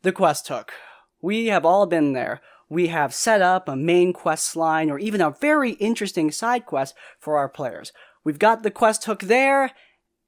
The quest hook. We have all been there. We have set up a main quest line or even a very interesting side quest for our players. We've got the quest hook there,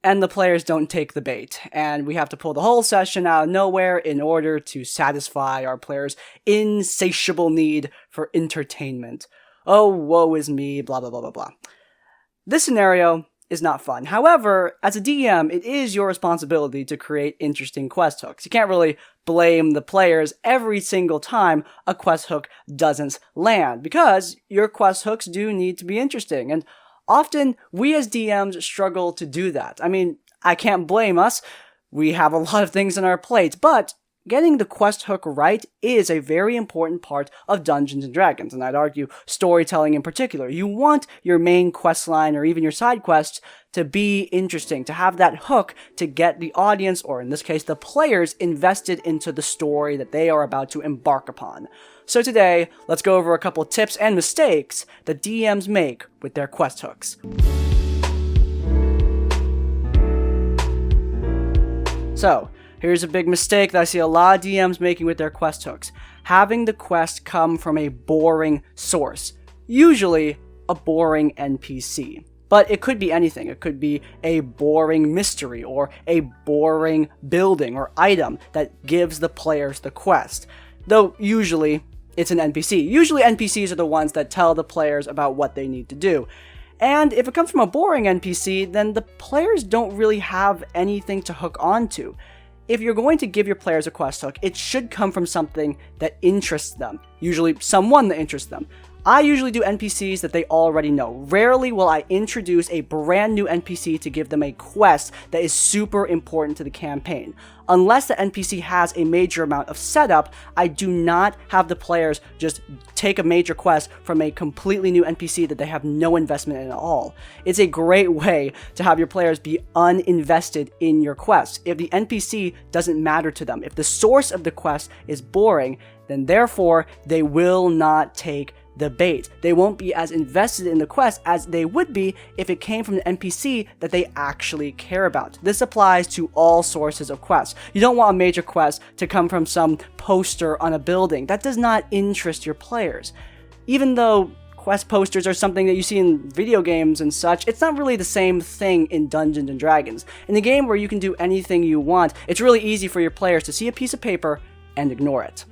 and the players don't take the bait, and we have to pull the whole session out of nowhere in order to satisfy our players' insatiable need for entertainment. Oh, woe is me, blah blah blah blah blah. This scenario is not fun. However, as a DM, it is your responsibility to create interesting quest hooks. You can't really blame the players every single time a quest hook doesn't land, because your quest hooks do need to be interesting, and often we as DMs struggle to do that. I mean, I can't blame us. We have a lot of things on our plate, but getting the quest hook right is a very important part of Dungeons & Dragons, and I'd argue storytelling in particular. You want your main quest line or even your side quests to be interesting, to have that hook to get the audience, or in this case the players, invested into the story that they are about to embark upon. So today, let's go over a couple tips and mistakes that DMs make with their quest hooks. So, here's a big mistake that I see a lot of DMs making with their quest hooks. Having the quest come from a boring source. Usually, a boring NPC. But it could be anything. It could be a boring mystery or a boring building or item that gives the players the quest. Though, usually, it's an NPC. Usually, NPCs are the ones that tell the players about what they need to do. And if it comes from a boring NPC, then the players don't really have anything to hook onto. If you're going to give your players a quest hook, it should come from something that interests them. Usually someone that interests them. I usually do NPCs that they already know. Rarely will I introduce a brand new NPC to give them a quest that is super important to the campaign. Unless the NPC has a major amount of setup, I do not have the players just take a major quest from a completely new NPC that they have no investment in at all. It's a great way to have your players be uninvested in your quest. If the NPC doesn't matter to them, if the source of the quest is boring, then therefore they will not take the bait. They won't be as invested in the quest as they would be if it came from an NPC that they actually care about. This applies to all sources of quests. You don't want a major quest to come from some poster on a building. That does not interest your players. Even though quest posters are something that you see in video games and such, it's not really the same thing in Dungeons & Dragons. In a game where you can do anything you want, it's really easy for your players to see a piece of paper and ignore it.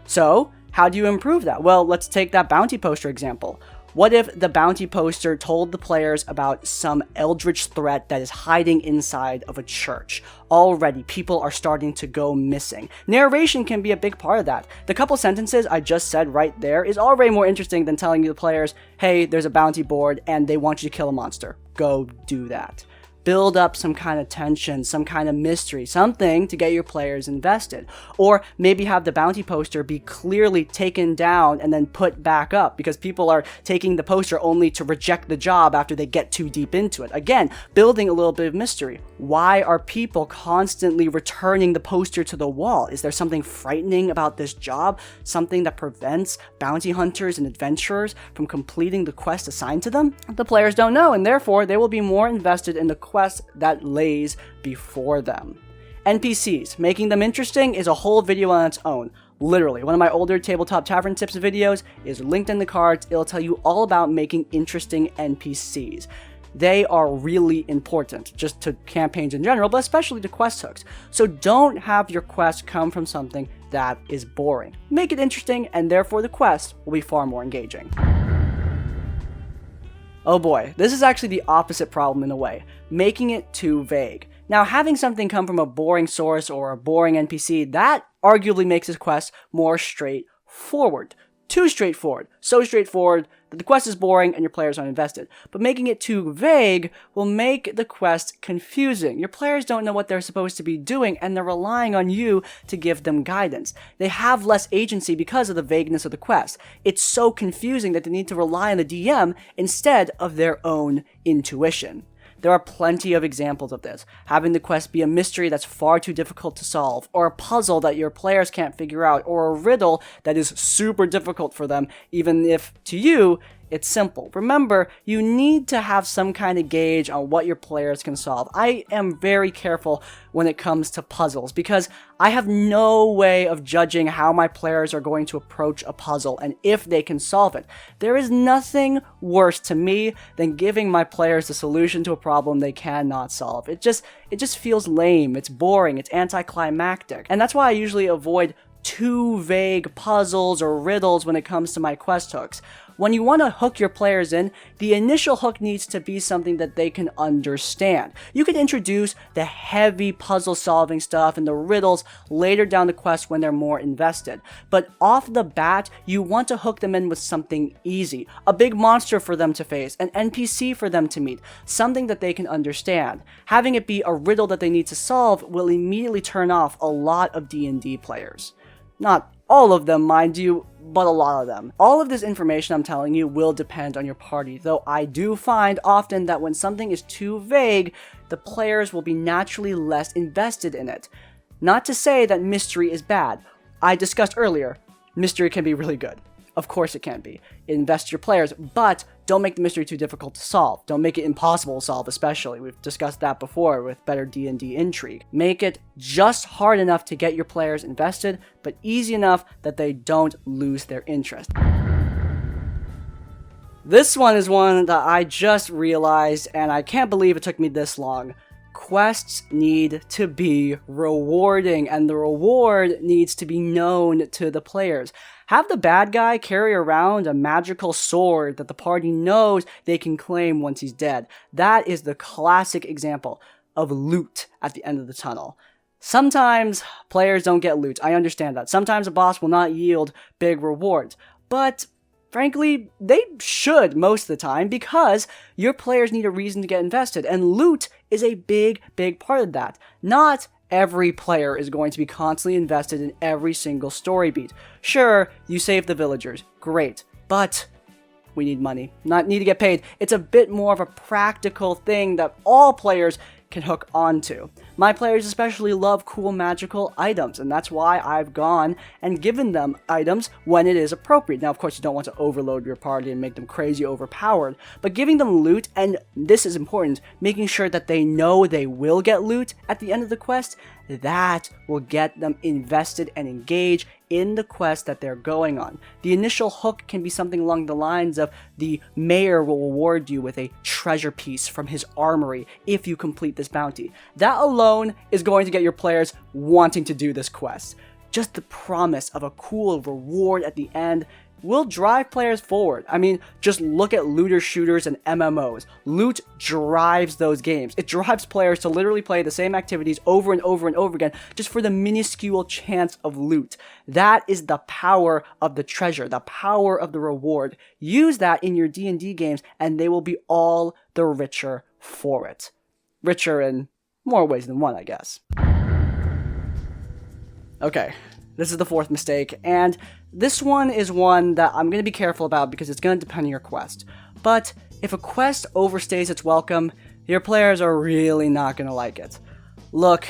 So, how do you improve that? Well, let's take that bounty poster example. What if the bounty poster told the players about some eldritch threat that is hiding inside of a church? Already, people are starting to go missing. Narration can be a big part of that. The couple sentences I just said right there is already more interesting than telling the players, hey, there's a bounty board and they want you to kill a monster. Go do that. Build up some kind of tension, some kind of mystery, something to get your players invested. Or maybe have the bounty poster be clearly taken down and then put back up because people are taking the poster only to reject the job after they get too deep into it. Again, building a little bit of mystery. Why are people constantly returning the poster to the wall? Is there something frightening about this job? Something that prevents bounty hunters and adventurers from completing the quest assigned to them? The players don't know, and therefore they will be more invested in the quest that lays before them. NPCs, making them interesting is a whole video on its own. Literally, one of my older Tabletop Tavern tips videos is linked in the cards. It'll tell you all about making interesting NPCs. They are really important, just to campaigns in general, but especially to quest hooks. So don't have your quest come from something that is boring. Make it interesting, and therefore the quest will be far more engaging. Oh boy, this is actually the opposite problem in a way, making it too vague. Now, having something come from a boring source or a boring NPC, that arguably makes this quest more straightforward. Too straightforward. So straightforward that the quest is boring and your players aren't invested. But making it too vague will make the quest confusing. Your players don't know what they're supposed to be doing and they're relying on you to give them guidance. They have less agency because of the vagueness of the quest. It's so confusing that they need to rely on the DM instead of their own intuition. There are plenty of examples of this. Having the quest be a mystery that's far too difficult to solve, or a puzzle that your players can't figure out, or a riddle that is super difficult for them, even if, to you, It's simple. Remember, you need to have some kind of gauge on what your players can solve. I am very careful when it comes to puzzles because I have no way of judging how my players are going to approach a puzzle and if they can solve it. There is nothing worse to me than giving my players the solution to a problem they cannot solve. It just feels lame, it's boring, it's anticlimactic. And that's why I usually avoid too vague puzzles or riddles when it comes to my quest hooks. When you want to hook your players in, the initial hook needs to be something that they can understand. You can introduce the heavy puzzle solving stuff and the riddles later down the quest when they're more invested. But off the bat, you want to hook them in with something easy. A big monster for them to face, an NPC for them to meet, something that they can understand. Having it be a riddle that they need to solve will immediately turn off a lot of D&D players. Not all of them, mind you, but a lot of them. All of this information I'm telling you will depend on your party, though I do find often that when something is too vague, the players will be naturally less invested in it. Not to say that mystery is bad. I discussed earlier, mystery can be really good. Of course it can be. Invest your players, but don't make the mystery too difficult to solve. Don't make it impossible to solve, especially. We've discussed that before with better D&D intrigue. Make it just hard enough to get your players invested, but easy enough that they don't lose their interest. This one is one that I just realized, and I can't believe it took me this long. Quests need to be rewarding, and the reward needs to be known to the players. Have the bad guy carry around a magical sword that the party knows they can claim once he's dead. That is the classic example of loot at the end of the tunnel. Sometimes players don't get loot, I understand that. Sometimes a boss will not yield big rewards, but frankly, they should most of the time because your players need a reason to get invested, and loot is a big part of that. Not every player is going to be constantly invested in every single story beat. Sure, you save the villagers, great, but we need money, not need to get paid. It's a bit more of a practical thing that all players can hook onto. My players especially love cool magical items, and that's why I've gone and given them items when it is appropriate. Now, of course, you don't want to overload your party and make them crazy overpowered, but giving them loot, and this is important, making sure that they know they will get loot at the end of the quest, that will get them invested and engaged in the quest that they're going on. The initial hook can be something along the lines of the mayor will reward you with a treasure piece from his armory if you complete this bounty. That alone is going to get your players wanting to do this quest. Just the promise of a cool reward at the end will drive players forward. I mean, just look at looter shooters and MMOs. Loot drives those games. It drives players to literally play the same activities over and over and over again just for the minuscule chance of loot. That is the power of the treasure, the power of the reward. Use that in your D&D games and they will be all the richer for it. Richer in more ways than one, I guess. Okay, this is the fourth mistake, and this one is one that I'm going to be careful about because it's going to depend on your quest. But if a quest overstays its welcome, your players are really not going to like it. Look,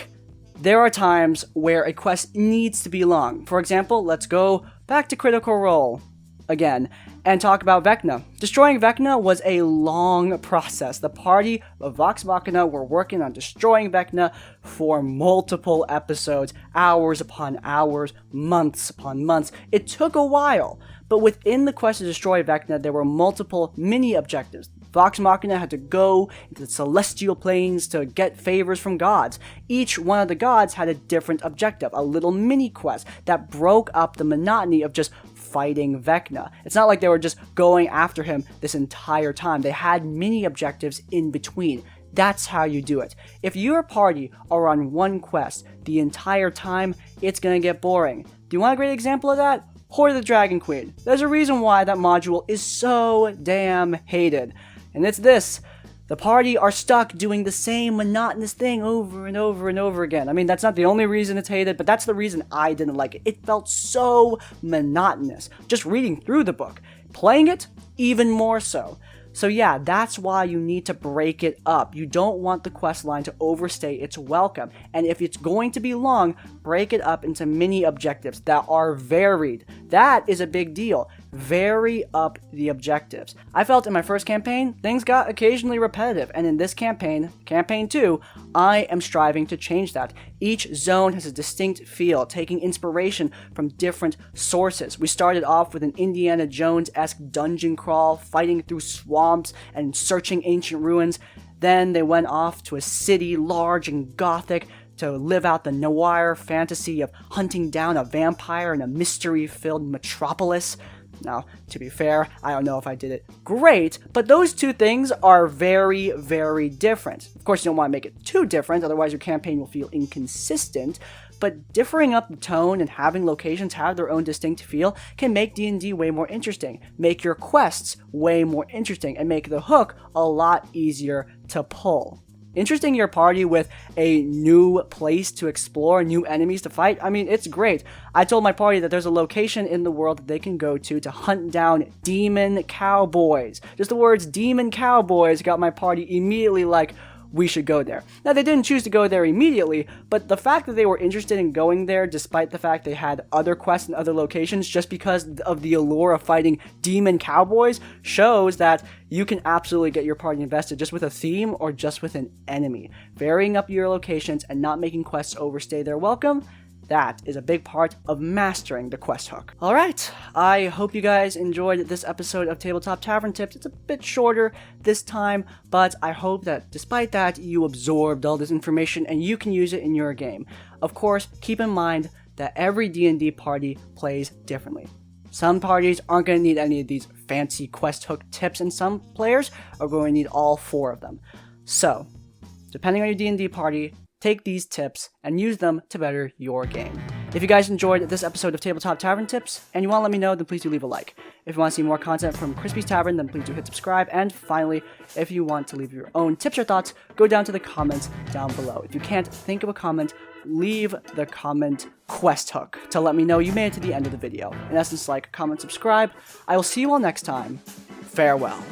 there are times where a quest needs to be long. For example, let's go back to Critical Role again and talk about Vecna. Destroying Vecna was a long process. The party of Vox Machina were working on destroying Vecna for multiple episodes, hours upon hours, months upon months. It took a while, but within the quest to destroy Vecna, there were multiple mini objectives. Vox Machina had to go into the celestial planes to get favors from gods. Each one of the gods had a different objective, a little mini quest that broke up the monotony of just fighting Vecna. It's not like they were just going after him this entire time. They had mini objectives in between. That's how you do it. If your party are on one quest the entire time, it's gonna get boring. Do you want a great example of that? Horde of the Dragon Queen. There's a reason why that module is so damn hated. And it's this. The party are stuck doing the same monotonous thing over and over and over again. I mean, that's not the only reason it's hated, but that's the reason I didn't like it. It felt so monotonous. Just reading through the book. Playing it, even more so. So yeah, that's why you need to break it up. You don't want the quest line to overstay its welcome. And if it's going to be long, break it up into mini objectives that are varied. That is a big deal. Vary up the objectives. I felt in my first campaign, things got occasionally repetitive. And in this campaign, campaign 2, I am striving to change that. Each zone has a distinct feel, taking inspiration from different sources. We started off with an Indiana Jones-esque dungeon crawl, fighting through swamps and searching ancient ruins. Then they went off to a city large and gothic to live out the noir fantasy of hunting down a vampire in a mystery-filled metropolis. Now, to be fair, I don't know if I did it great, but those two things are very, very different. Of course, you don't want to make it too different, otherwise your campaign will feel inconsistent, but differing up the tone and having locations have their own distinct feel can make D&D way more interesting, make your quests way more interesting, and make the hook a lot easier to pull. Interesting your party with a new place to explore, new enemies to fight, I mean, it's great. I told my party that there's a location in the world that they can go to hunt down demon cowboys. Just the words demon cowboys got my party immediately like, we should go there. Now, they didn't choose to go there immediately, but the fact that they were interested in going there despite the fact they had other quests in other locations just because of the allure of fighting demon cowboys shows that you can absolutely get your party invested just with a theme or just with an enemy. Varying up your locations and not making quests overstay their welcome, that is a big part of mastering the quest hook. Alright, I hope you guys enjoyed this episode of Tabletop Tavern Tips. It's a bit shorter this time, but I hope that despite that, you absorbed all this information and you can use it in your game. Of course, keep in mind that every D&D party plays differently. Some parties aren't going to need any of these fancy quest hook tips, and some players are going to need all 4 of them. So, depending on your D&D party, take these tips and use them to better your game. If you guys enjoyed this episode of Tabletop Tavern Tips and you want to let me know, then please do leave a like. If you want to see more content from Crispy's Tavern, then please do hit subscribe. And finally, if you want to leave your own tips or thoughts, go down to the comments down below. If you can't think of a comment, leave the comment quest hook to let me know you made it to the end of the video. In essence, like, comment, subscribe. I will see you all next time. Farewell.